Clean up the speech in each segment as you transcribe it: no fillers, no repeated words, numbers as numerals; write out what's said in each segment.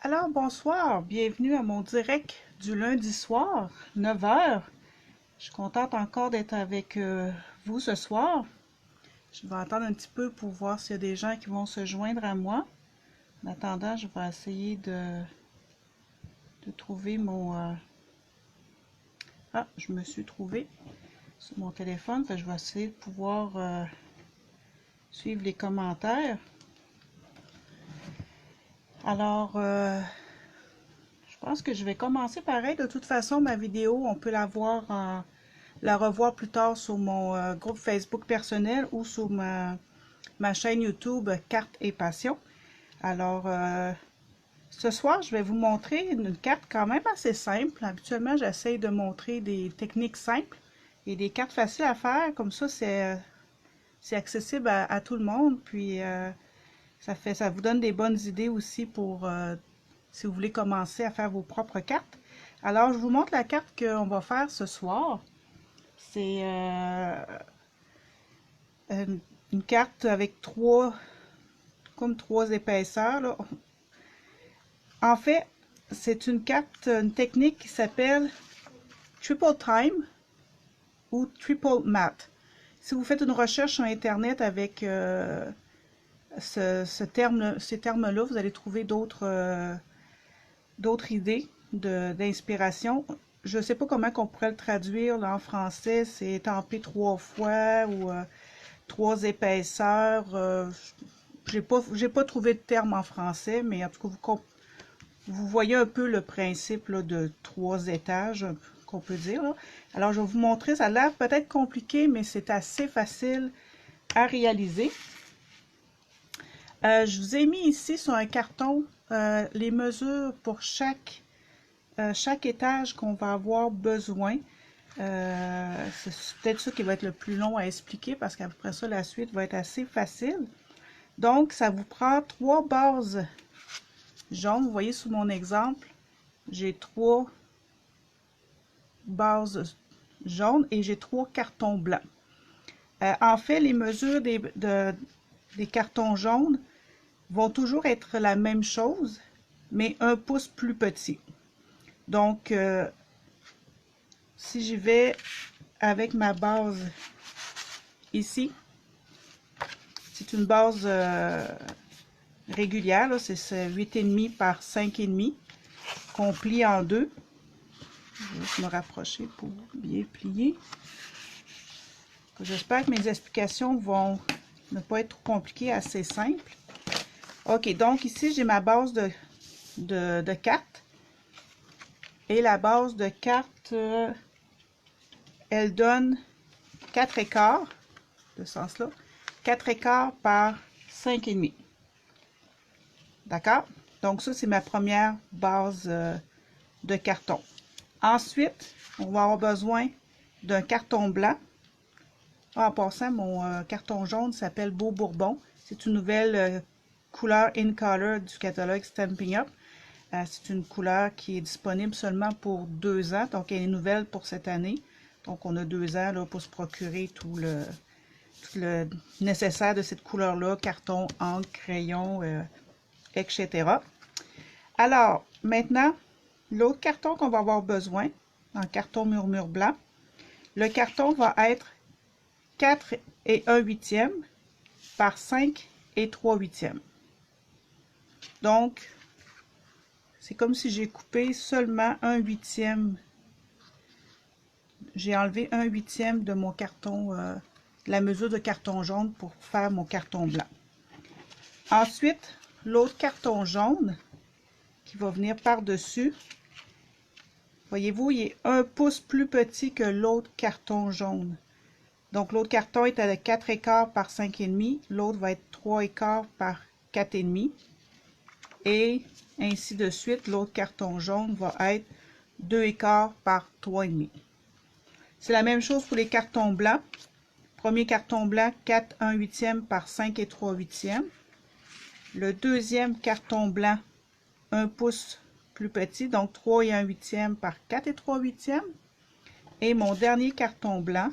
Alors, bonsoir, bienvenue à mon direct du lundi soir, 9 heures. Je suis contente encore d'être avec vous ce soir. Je vais attendre un petit peu pour voir s'il y a des gens qui vont se joindre à moi. En attendant, je vais essayer de trouver mon... Ah, je me suis trouvé sur mon téléphone, je vais essayer de pouvoir suivre les commentaires. Alors, je pense que je vais commencer pareil. De toute façon, ma vidéo, on peut la revoir plus tard sur mon groupe Facebook personnel ou sur ma chaîne YouTube Cartes et Passion. Alors, ce soir, je vais vous montrer une carte quand même assez simple. Habituellement, j'essaie de montrer des techniques simples et des cartes faciles à faire. Comme ça, c'est accessible à tout le monde. Puis, ça vous donne des bonnes idées aussi pour si vous voulez commencer à faire vos propres cartes. Alors, je vous montre la carte qu'on va faire ce soir. C'est une carte avec comme trois épaisseurs, là. En fait, c'est une technique qui s'appelle Triple Time ou Triple Matte. Si vous faites une recherche sur Internet avec ces termes-là, vous allez trouver d'autres idées d'inspiration. Je ne sais pas comment on pourrait le traduire là, en français. C'est étampé 3 fois ou 3 épaisseurs. J'ai pas trouvé de terme en français, mais en tout cas, vous voyez un peu le principe là, de 3 étages, qu'on peut dire. Là. Alors, je vais vous montrer. Ça a l'air peut-être compliqué, mais c'est assez facile à réaliser. Je vous ai mis ici sur un carton les mesures pour chaque étage qu'on va avoir besoin. C'est peut-être ça qui va être le plus long à expliquer parce qu'après ça, la suite va être assez facile. Donc, ça vous prend 3 bases jaunes. Vous voyez sous mon exemple, j'ai 3 bases jaunes et j'ai 3 cartons blancs. En fait, les mesures des cartons jaunes vont toujours être la même chose, mais 1 pouce plus petit. Donc, si j'y vais avec ma base ici, c'est une base régulière, c'est 8,5 par 5,5 qu'on plie en deux. Je vais juste me rapprocher pour bien plier. J'espère que mes explications vont ne pas être trop compliquées, assez simples. Ok, donc ici j'ai ma base de cartes. Et la base de cartes, elle donne 4 écarts, de ce sens-là, 4 écarts par 5,5. D'accord? Donc ça, c'est ma première base de carton. Ensuite, on va avoir besoin d'un carton blanc. En passant, mon carton jaune s'appelle Beau Bourbon. C'est une nouvelle couleur In Color du catalogue Stampin' Up. C'est une couleur qui est disponible seulement pour 2 ans. Donc, elle est nouvelle pour cette année. Donc, on a 2 ans là, pour se procurer tout le nécessaire de cette couleur-là. Carton, encre, crayon, etc. Alors, maintenant, l'autre carton qu'on va avoir besoin, en carton murmure blanc, le carton va être 4 et 1 huitième par 5 et 3 huitièmes. Donc, c'est comme si j'ai coupé seulement 1 huitième. J'ai enlevé 1 huitième de mon carton, la mesure de carton jaune pour faire mon carton blanc. Ensuite, l'autre carton jaune qui va venir par-dessus. Voyez-vous, il est 1 pouce plus petit que l'autre carton jaune. Donc, l'autre carton est à 4 écarts par 5,5. L'autre va être 3 écarts par 4,5. Et ainsi de suite, l'autre carton jaune va être 2 écarts par 3,5. C'est la même chose pour les cartons blancs. Premier carton blanc, 4, 1 huitième par 5 et 3 huitièmes. Le deuxième carton blanc, 1 pouce plus petit, donc 3 et 1 huitième par 4 et 3 huitièmes. Et mon dernier carton blanc,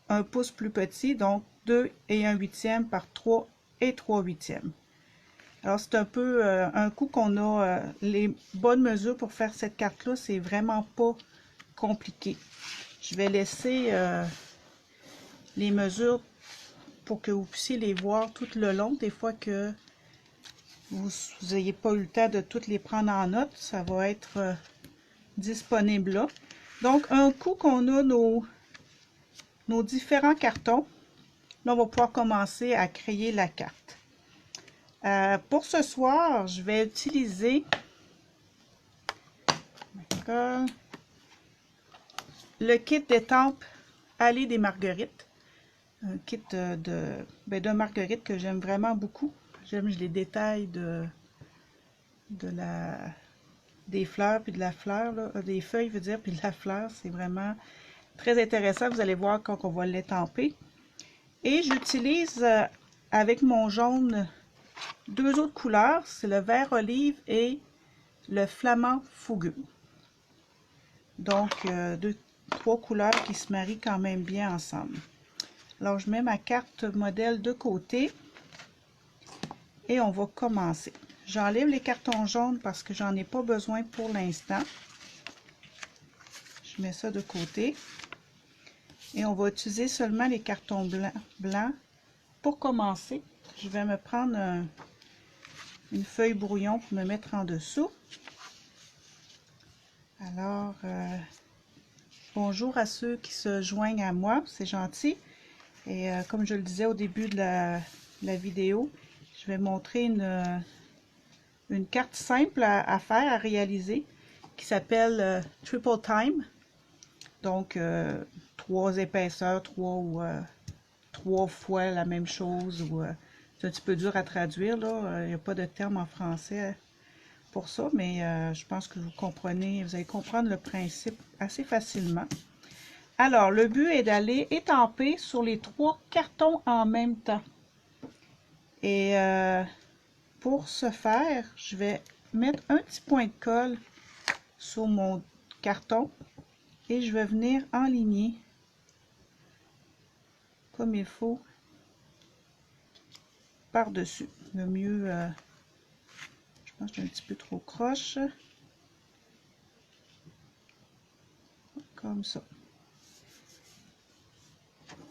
1 pouce plus petit, donc 2 et 1 huitième par 3 et 3 huitièmes. Alors, c'est un peu un coup qu'on a les bonnes mesures pour faire cette carte-là. C'est vraiment pas compliqué. Je vais laisser les mesures pour que vous puissiez les voir tout le long. Des fois que vous n'ayez pas eu le temps de toutes les prendre en note, ça va être disponible là. Donc, un coup qu'on a nos différents cartons, là, on va pouvoir commencer à créer la carte. Pour ce soir, je vais utiliser le kit d'étampes Allée des Marguerites. Un kit de marguerite que j'aime vraiment beaucoup. J'aime les détails des fleurs puis de la fleur, là, des feuilles, veut dire, puis de la fleur. C'est vraiment très intéressant. Vous allez voir quand on va l'étamper. Et j'utilise avec mon jaune deux autres couleurs. C'est le vert olive et le flamand fougueux. Donc, trois couleurs qui se marient quand même bien ensemble. Alors, je mets ma carte modèle de côté et on va commencer. J'enlève les cartons jaunes parce que j'en ai pas besoin pour l'instant. Je mets ça de côté. Et on va utiliser seulement les cartons blancs. Pour commencer, je vais me prendre une feuille brouillon pour me mettre en dessous. Alors, bonjour à ceux qui se joignent à moi, c'est gentil. Et comme je le disais au début de la vidéo, je vais montrer une carte simple à faire, à réaliser, qui s'appelle Triple Time. Donc, 3 épaisseurs, 3 fois la même chose. C'est un petit peu dur à traduire, là. Il n'y a pas de terme en français pour ça, mais je pense que vous comprenez, vous allez comprendre le principe assez facilement. Alors, le but est d'aller étamper sur les 3 cartons en même temps. Et pour ce faire, je vais mettre un petit point de colle sur mon carton et je vais venir enligner comme il faut par-dessus. Le mieux, je pense que j'ai un petit peu trop croche. Comme ça.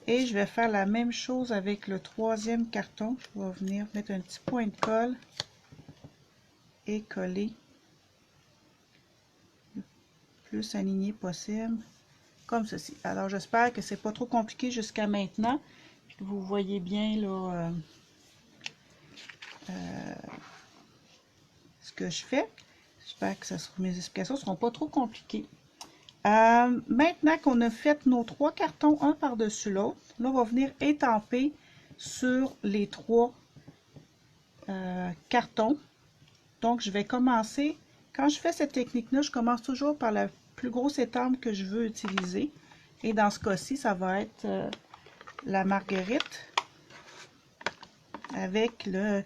Et je vais faire la même chose avec le 3e carton. Je vais venir mettre un petit point de colle et coller le plus aligné possible, comme ceci. Alors j'espère que c'est pas trop compliqué jusqu'à maintenant, que vous voyez bien là ce que je fais. J'espère que mes explications ne seront pas trop compliquées. Maintenant qu'on a fait nos 3 cartons un par-dessus l'autre, là on va venir étamper sur les 3 cartons. Donc je vais commencer, quand je fais cette technique-là, je commence toujours par la plus grosse étampe que je veux utiliser. Et dans ce cas-ci, ça va être la marguerite avec le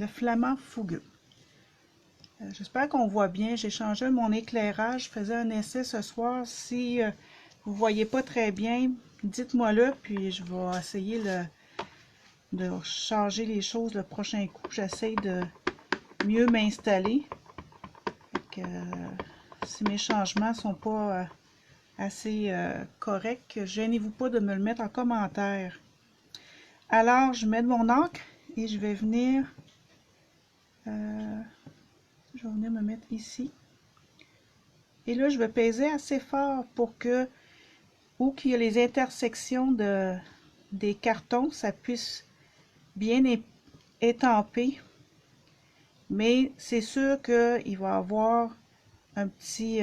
flamand fougueux. J'espère qu'on voit bien. J'ai changé mon éclairage. Je faisais un essai ce soir. Si vous ne voyez pas très bien, dites-moi-le, puis je vais essayer de changer les choses le prochain coup. J'essaie de mieux m'installer. Si mes changements ne sont pas assez corrects, gênez-vous pas de me le mettre en commentaire. Alors, je mets de mon encre et je vais venir me mettre ici. Et là, je vais peser assez fort pour que, où qu'il y a les intersections des cartons, ça puisse bien étamper. Mais c'est sûr qu'il va y avoir un petit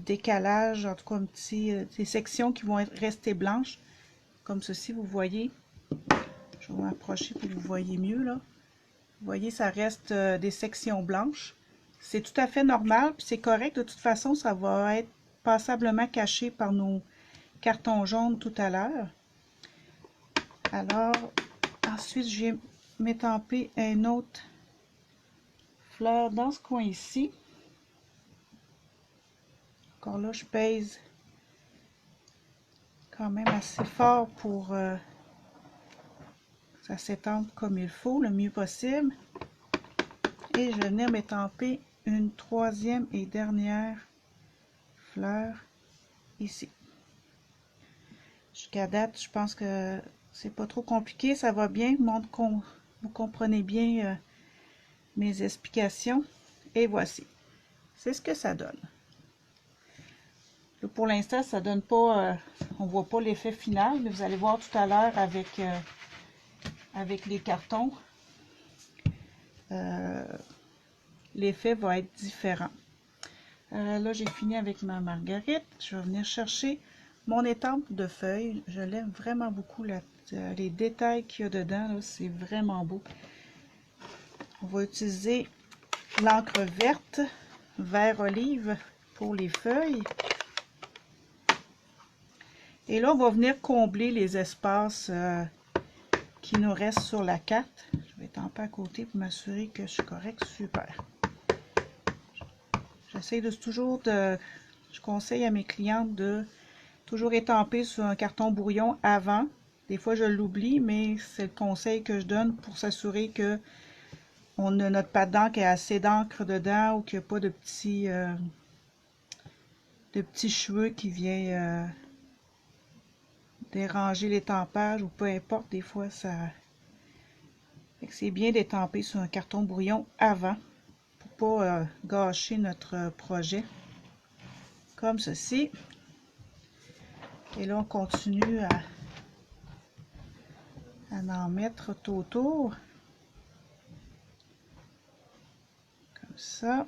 décalage, en tout cas des sections qui vont rester blanches, comme ceci, vous voyez. Je vais m'approcher pour que vous voyez mieux, là. Vous voyez, ça reste des sections blanches. C'est tout à fait normal, puis c'est correct. De toute façon, ça va être passablement caché par nos cartons jaunes tout à l'heure. Alors, ensuite, je vais m'étamper une autre fleur dans ce coin ici. Encore là, je pèse quand même assez fort pour que ça s'étampe comme il faut, le mieux possible. Et je vais venir m'étamper une troisième et dernière fleur ici. Jusqu'à date, je pense que c'est pas trop compliqué, ça va bien. Montre qu'on vous comprenez bien mes explications. Et voici. C'est ce que ça donne. Là, pour l'instant, ça donne pas, on voit pas l'effet final, mais vous allez voir tout à l'heure avec les cartons. L'effet va être différent. Là, j'ai fini avec ma marguerite. Je vais venir chercher mon étampe de feuilles. Je l'aime vraiment beaucoup. Les détails qu'il y a dedans, c'est vraiment beau. On va utiliser l'encre verte, vert olive pour les feuilles. Et là, on va venir combler les espaces qui nous restent sur la carte. Je vais étamper à côté pour m'assurer que je suis correct. Super. J'essaie je conseille à mes clientes de toujours étamper sur un carton brouillon avant. Des fois, je l'oublie, mais c'est le conseil que je donne pour s'assurer que on a notre pâte d'encre et assez d'encre dedans ou qu'il n'y a pas de petits cheveux qui viennent déranger l'étampage ou peu importe. Des fois, ça... C'est bien d'étamper sur un carton brouillon avant pour pas gâcher notre projet. Comme ceci. Et là, on continue à en mettre tout autour. Comme ça.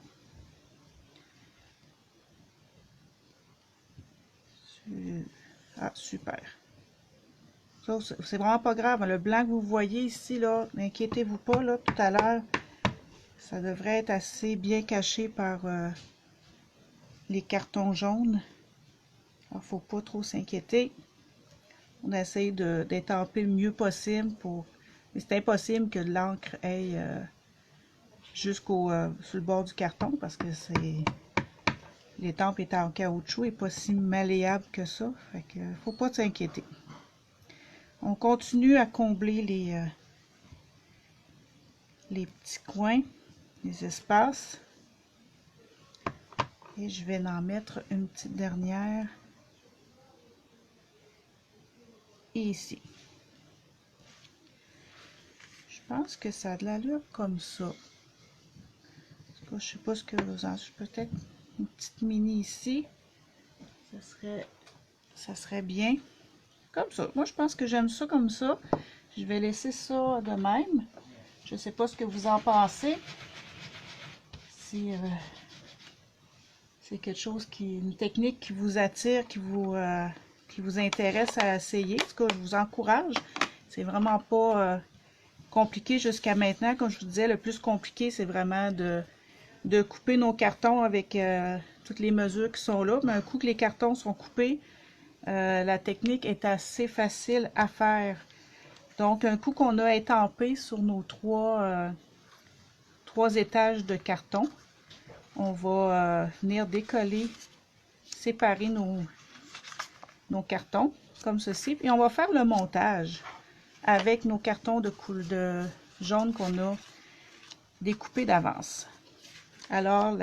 Ah, super. Ça, c'est vraiment pas grave. Le blanc que vous voyez ici, là, n'inquiétez-vous pas, là, tout à l'heure, ça devrait être assez bien caché par les cartons jaunes. Alors, faut pas trop s'inquiéter. On essaye d'étamper le mieux possible mais c'est impossible que l'encre aille sur le bord du carton parce que l'étampe est en caoutchouc et pas si malléable que ça. Fait que faut pas s'inquiéter. On continue à combler les petits coins, les espaces. Et je vais en mettre une petite dernière ici. Je pense que ça a de l'allure comme ça. Je sais pas ce que vous en... Peut-être une petite mini ici. Ça serait bien. Comme ça. Moi, je pense que j'aime ça comme ça. Je vais laisser ça de même. Je ne sais pas ce que vous en pensez. Si c'est quelque chose une technique qui vous attire, qui vous intéresse à essayer. En tout cas, je vous encourage. C'est vraiment pas compliqué jusqu'à maintenant. Comme je vous disais, le plus compliqué, c'est vraiment de couper nos cartons avec toutes les mesures qui sont là. Mais un coup que les cartons sont coupés, la technique est assez facile à faire. Donc, un coup qu'on a étampé sur nos trois étages de carton, on va venir décoller, séparer nos cartons, comme ceci. Et on va faire le montage avec nos cartons de jaune qu'on a découpés d'avance. Alors,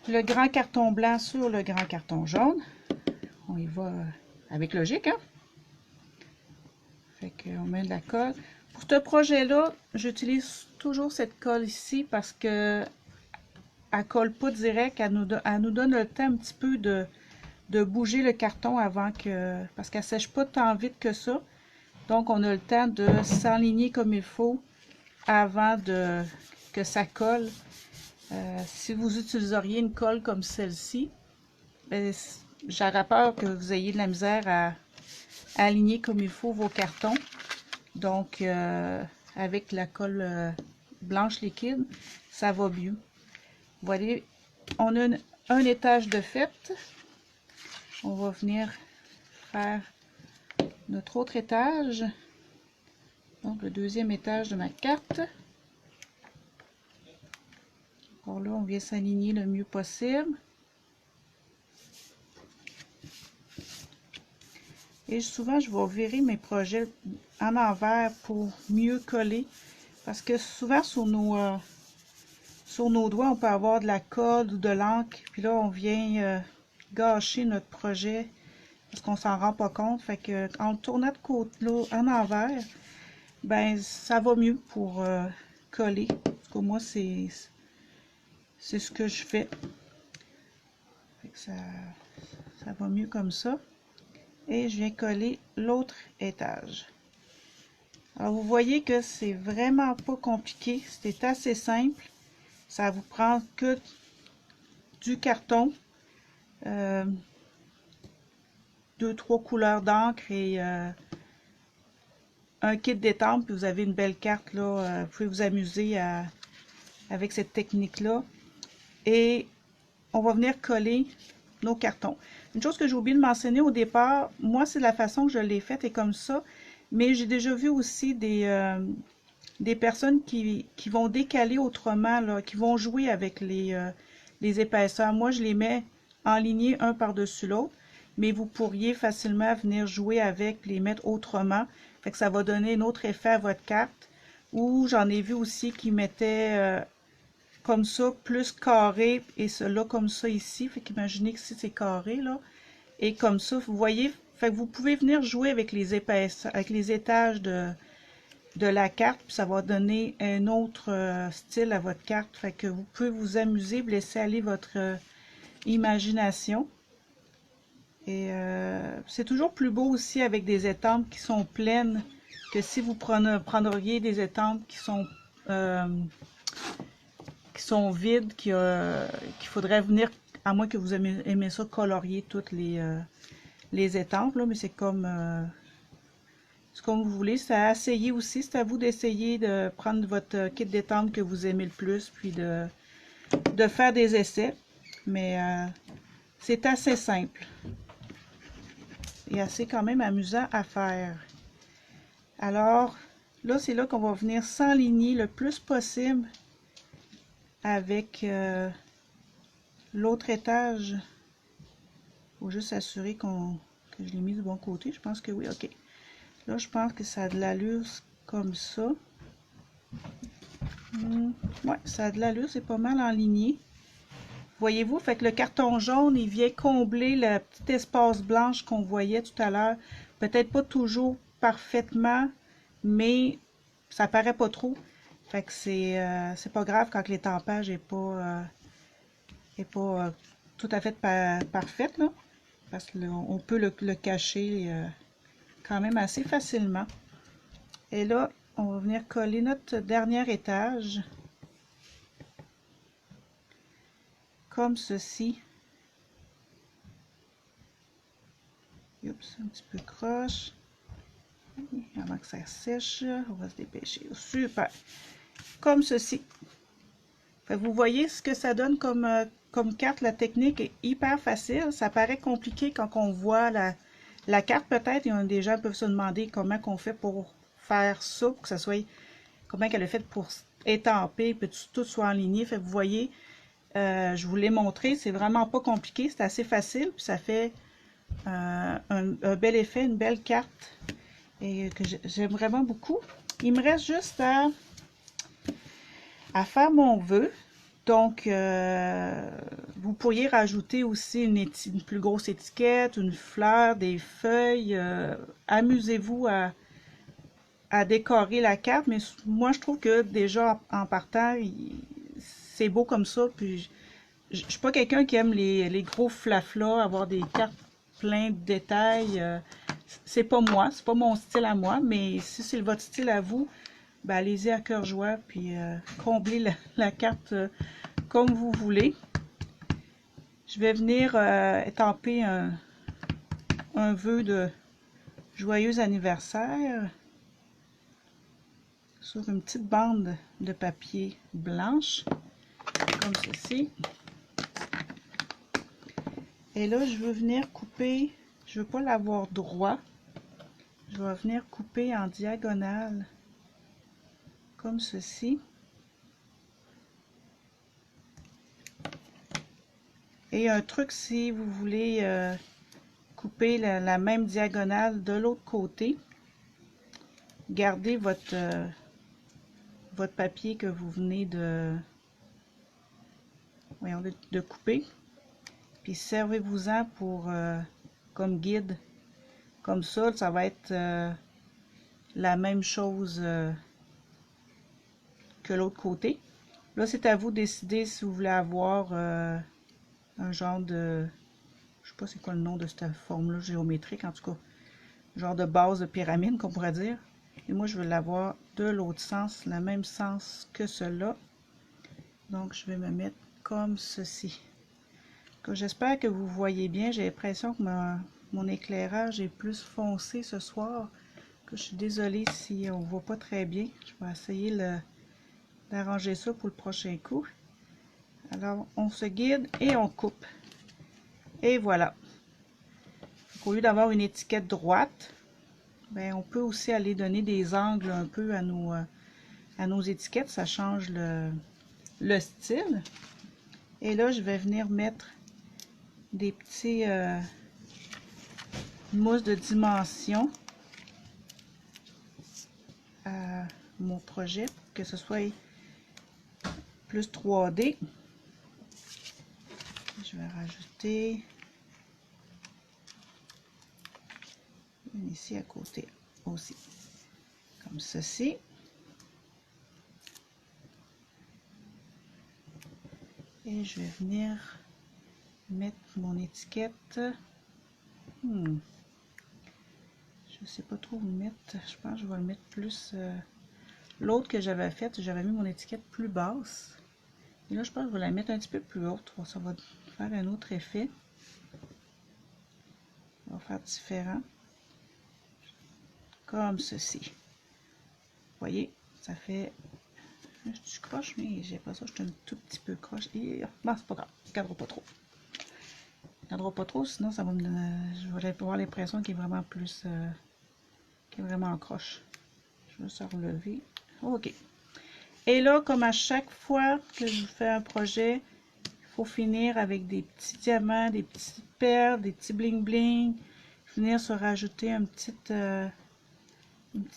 le grand carton blanc sur le grand carton jaune. On y va avec logique, hein? Fait qu'on met de la colle. Pour ce projet-là, j'utilise toujours cette colle ici parce que elle colle pas direct. Elle nous donne le temps un petit peu de bouger le carton avant que... Parce qu'elle sèche pas tant vite que ça. Donc, on a le temps de s'enligner comme il faut avant que ça colle. Si vous utiliseriez une colle comme celle-ci, ben, j'aurais peur que vous ayez de la misère à aligner comme il faut vos cartons. Donc, avec la colle blanche liquide, ça va mieux. Vous voyez, on a un étage de fait. On va venir faire notre autre étage. Donc, le deuxième étage de ma carte. Alors là, on vient s'aligner le mieux possible. Et souvent, je vais virer mes projets en envers pour mieux coller. Parce que souvent, sur sur nos doigts, on peut avoir de la colle ou de l'encre, puis là, on vient gâcher notre projet parce qu'on s'en rend pas compte. Fait que en le tournant de côté, là, en envers, ben ça va mieux pour coller. En tout cas, moi, c'est ce que je fais. Fait que ça va mieux comme ça. Et je viens coller l'autre étage. Alors, vous voyez que c'est vraiment pas compliqué. C'est assez simple. Ça vous prend que du carton, 2-3 couleurs d'encre et un kit d'étampe. Puis vous avez une belle carte là. Vous pouvez vous amuser avec cette technique-là. Et on va venir coller nos cartons. Une chose que j'ai oublié de mentionner au départ, moi c'est la façon que je l'ai faite et comme ça, mais j'ai déjà vu aussi des personnes qui vont décaler autrement, là, qui vont jouer avec les épaisseurs. Moi je les mets en lignée un par-dessus l'autre, mais vous pourriez facilement venir jouer avec, les mettre autrement, fait que ça va donner un autre effet à votre carte. Ou j'en ai vu aussi qui mettaient comme ça, plus carré, et cela comme ça ici. Fait qu'imaginez que si c'est carré, là, et comme ça, vous voyez, fait que vous pouvez venir jouer avec les épaisseurs, avec les étages de la carte, puis ça va donner un autre style à votre carte. Fait que vous pouvez vous amuser, vous laisser aller votre imagination. Et c'est toujours plus beau aussi avec des étampes qui sont pleines que si vous prendriez des étampes qui sont vides, qu'il faudrait venir, à moins que vous aimez ça, colorier toutes les étampes, là, mais c'est comme vous voulez. C'est à essayer aussi, c'est à vous d'essayer de prendre votre kit d'étampes que vous aimez le plus, puis de faire des essais, mais c'est assez simple et assez quand même amusant à faire. Alors, là, c'est là qu'on va venir s'enligner le plus possible avec l'autre étage. Il faut juste s'assurer que je l'ai mis du bon côté. Je pense que oui, ok. Là, je pense que ça a de l'allure comme ça. Ouais, ça a de l'allure, c'est pas mal enligné. Voyez-vous, fait que le carton jaune, il vient combler le petit espace blanche qu'on voyait tout à l'heure. Peut-être pas toujours parfaitement, mais ça paraît pas trop. Fait que c'est pas grave quand l'étampage est pas tout à fait parfaite, là. Parce qu'on peut le cacher quand même assez facilement. Et là, on va venir coller notre dernier étage. Comme ceci. Oups, un petit peu croche. Avant que ça sèche, on va se dépêcher. Super. Comme ceci. Fait que vous voyez ce que ça donne comme carte. La technique est hyper facile. Ça paraît compliqué quand on voit la carte peut-être. Il y a des gens qui peuvent se demander comment on fait pour faire ça, pour que ça soit, comment elle est faite pour étamper, puis tout soit aligné. Fait que vous voyez, je vous l'ai montré, c'est vraiment pas compliqué, c'est assez facile, puis ça fait un bel effet, une belle carte, et que j'aime vraiment beaucoup. Il me reste juste à faire mon vœu. Donc, vous pourriez rajouter aussi une plus grosse étiquette, une fleur, des feuilles. Amusez-vous à décorer la carte, mais moi je trouve que déjà en partant, c'est beau comme ça. Puis je suis pas quelqu'un qui aime les gros flaflas, avoir des cartes plein de détails. C'est pas moi, c'est pas mon style à moi, mais si c'est votre style à vous, ben allez-y à cœur joie, puis comblez la carte comme vous voulez. Je vais venir étamper un vœu de joyeux anniversaire sur une petite bande de papier blanche, comme ceci. Et là, je veux venir couper, je veux pas l'avoir droit, je vais venir couper en diagonale, comme ceci. Et un truc, si vous voulez couper la même diagonale de l'autre côté, gardez votre papier que vous venez voyons, de couper. Puis servez-vous-en pour comme guide. Comme ça va être la même chose que l'autre côté. Là, c'est à vous de décider si vous voulez avoir un genre de... Je sais pas c'est quoi le nom de cette forme-là, géométrique en tout cas. Genre de base de pyramide qu'on pourrait dire. Et moi, je veux l'avoir de l'autre sens, le même sens que cela. Donc, je vais me mettre comme ceci. J'espère que vous voyez bien. J'ai l'impression que mon éclairage est plus foncé ce soir. Je suis désolée si on ne voit pas très bien. Je vais essayer d'arranger ça pour le prochain coup. Alors, on se guide et on coupe. Et voilà. Au lieu d'avoir une étiquette droite, ben, on peut aussi aller donner des angles un peu à nos étiquettes. Ça change le style. Et là, je vais venir mettre des petits mousses de dimension à mon projet pour que ce soit plus 3D. Je vais rajouter une ici à côté aussi, comme ceci. Et je vais venir mettre mon étiquette. Je sais pas trop où le mettre. Je pense que je vais le mettre plus. L'autre que j'avais faite, j'avais mis mon étiquette plus basse. Et là, je pense que je vais la mettre un petit peu plus haute. Ça va faire un autre effet. On va faire différent. Comme ceci. Vous voyez, ça fait... Je croche, mais j'ai pas ça. Je suis un tout petit peu croche. Et bon, c'est pas grave. Je ne cadre pas trop. Je ne cadre pas trop, sinon ça va me donner... Je vais avoir l'impression qu'il est vraiment plus... qu'il est vraiment croche. Je vais se relever. OK. Et là, comme à chaque fois que je fais un projet, il faut finir avec des petits diamants, des petites perles, des petits bling bling. Venir se rajouter un petit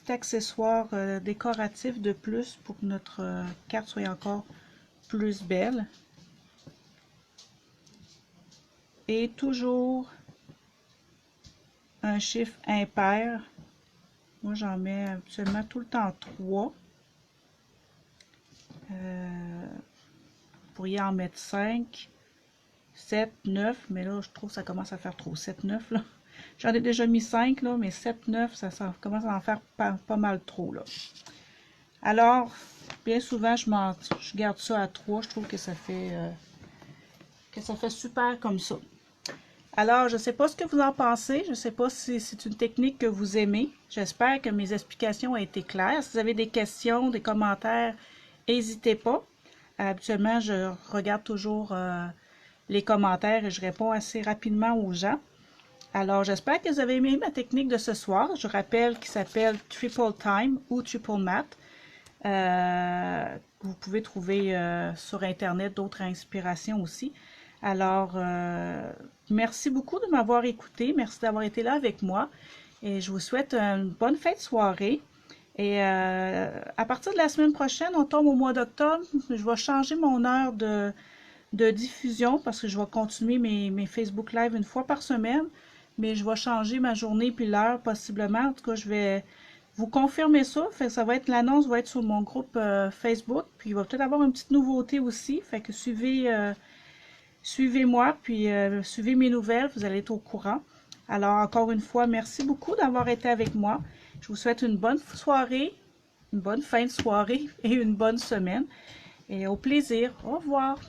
accessoire décoratif de plus pour que notre carte soit encore plus belle. Et toujours un chiffre impair. Moi, j'en mets absolument tout le temps 3. Vous pourriez en mettre 5, 7, 9, mais là, je trouve que ça commence à faire trop. 7, 9, là. J'en ai déjà mis 5, là, mais 7, 9, ça commence à en faire pas mal trop, là. Alors, bien souvent, je garde ça à 3. Je trouve que ça fait super comme ça. Alors, je ne sais pas ce que vous en pensez. Je ne sais pas si c'est une technique que vous aimez. J'espère que mes explications ont été claires. Si vous avez des questions, des commentaires, n'hésitez pas. Habituellement, je regarde toujours les commentaires et je réponds assez rapidement aux gens. Alors, j'espère que vous avez aimé ma technique de ce soir. Je rappelle qu'il s'appelle Triple Time ou Triple Matte. Vous pouvez trouver sur Internet d'autres inspirations aussi. Alors, merci beaucoup de m'avoir écouté. Merci d'avoir été là avec moi. Et je vous souhaite une bonne fin de soirée. Et à partir de la semaine prochaine, on tombe au mois d'octobre. Je vais changer mon heure de diffusion parce que je vais continuer mes Facebook Live une fois par semaine. Mais je vais changer ma journée puis l'heure possiblement. En tout cas, je vais vous confirmer ça. Ça va être, l'annonce va être sur mon groupe Facebook. Puis il va peut-être avoir une petite nouveauté aussi. Fait que suivez-moi, puis suivez mes nouvelles, vous allez être au courant. Alors, encore une fois, merci beaucoup d'avoir été avec moi. Je vous souhaite une bonne soirée, une bonne fin de soirée et une bonne semaine. Et au plaisir. Au revoir.